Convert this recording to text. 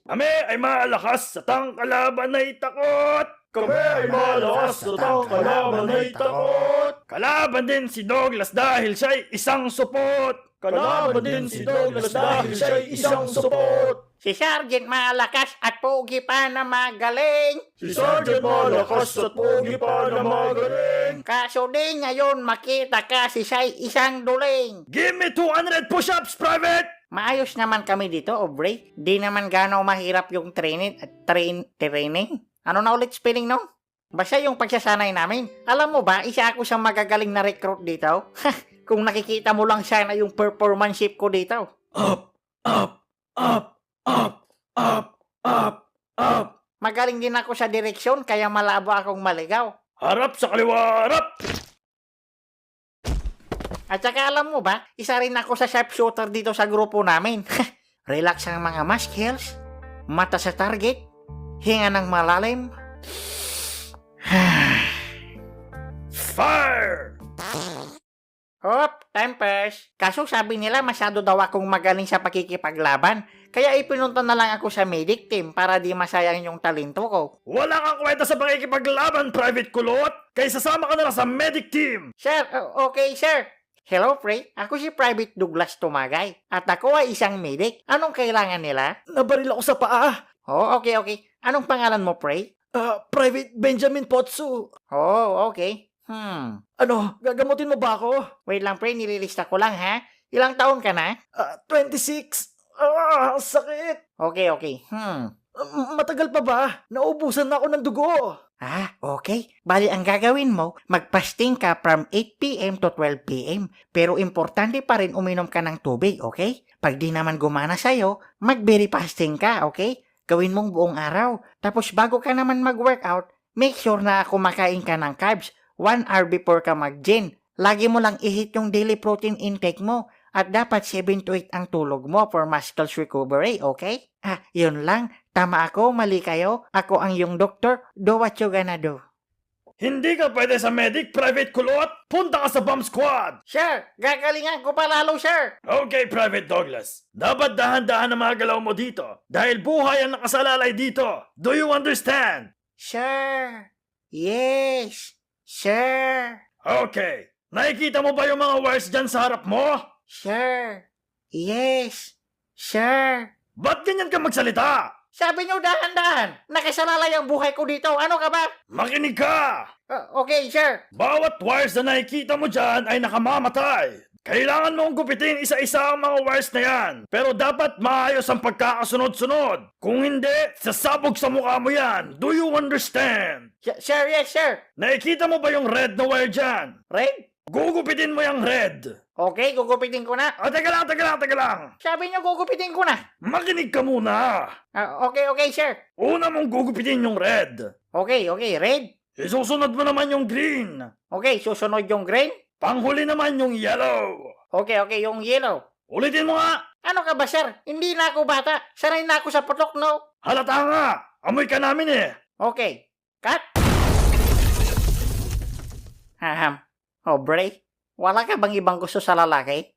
Kami ay malakas sa tang kalaban ay takot. Kami ay malakas sa tang kalaban ay takot. Kalaban din si Douglas dahil siya'y isang supot. Kalaban din si Douglas dahil siya'y isang supot. Si Sergeant malakas at pogi pa na magaling. Si Sergeant malakas at pogi pa na magaling. Kaso din ngayon makita ka si siya'y isang duling. Give me 200 push-ups, Private! Maayos naman kami dito, Aubrey. Di naman gano'ng mahirap yung training. Ano na ulit spelling no? Basta yung pagsasanay namin. Alam mo ba, isa ako sa magagaling na recruit dito. Kung nakikita mo lang sana yung performance ko dito. Up, up, up, up, up, up, up. Magaling din ako sa direksyon kaya malabo akong maligaw. Harap sa kaliwa, harap! At saka alam mo ba, isa rin ako sa sharpshooter dito sa grupo namin. Relax ang mga muscles, mata sa target, hinga ng malalim. Fire! Hop, tempers. Kaso sabi nila masyado daw akong magaling sa pakikipaglaban. Kaya ipinunta na lang ako sa medic team para di masayang yung talento ko. Wala kang kwenta sa pakikipaglaban, Private Kulot! Kaya sasama ka na lang sa medic team! Sir, okay sir. Hello, Pre. Ako si Private Douglas Tumagay. At ako ay isang medic. Anong kailangan nila? Nabaril ako sa paa. Oh, okay. Anong pangalan mo, Pre? Private Benjamin Potsu. Oh, okay. Ano, gagamutin mo ba ako? Wait lang, Pre. Nililista ko lang, ha? Ilang taon ka na? 26. Sakit. Okay. Matagal pa ba? Naubusan na ako ng dugo. Okay. Bali, ang gagawin mo, magpasting ka from 8 p.m. to 12 p.m. Pero importante pa rin uminom ka ng tubig, okay? Pag di naman gumana sa'yo, mag-berry fasting ka, okay? Gawin mong buong araw. Tapos bago ka naman mag-workout, make sure na kumakain ka ng carbs 1 hour before ka mag-gym. Lagi mo lang i-hit yung daily protein intake mo at dapat 7 to 8 ang tulog mo for muscles recovery, okay? Yun lang. Tama ako, mali kayo. Ako ang yung doktor. Do what you gonna do. Hindi ka pwede sa medic, Private Kulot. Punta ka sa bomb squad. Sir, gagalingan ko pa lalo, sir. Okay, Private Douglas. Dapat dahan-dahan ang mga galaw mo dito. Dahil buhay ang nakasalalay dito. Do you understand? Sir. Yes. Sir. Okay. Nakikita mo ba yung mga wires dyan sa harap mo? Sir. Yes. Sir. Ba't ganyan ka magsalita? Sabi niyo dahan-dahan. Nakasalalay ang buhay ko dito. Ano ka ba? Makinig ka! Okay, sir. Bawat wires na nakikita mo dyan ay nakamamatay. Kailangan mong gupitin isa-isa ang mga wires na yan. Pero dapat maayos ang pagkakasunod-sunod. Kung hindi, sasabog sa mukha mo yan. Do you understand? Sir, yes, sir. Nakikita mo ba yung red na wire dyan? Red? Gugupitin mo yung red. Okay, gugupitin ko na. Teka lang. Sabi niyo gugupitin ko na. Makinig ka muna. Okay, sir. Una mong gugupitin yung red. Okay, red. Isusunod mo naman yung green. Okay, susunod yung green. Panghuli naman yung yellow. Okay, yung yellow. Ulitin mo nga. Ano ka ba, sir? Hindi na ako bata. Sanay na ako sa putok, no? Halata nga. Amoy ka namin eh. Okay. Cut. Aubrey, wala ka bang ibang gusto sa lalaki?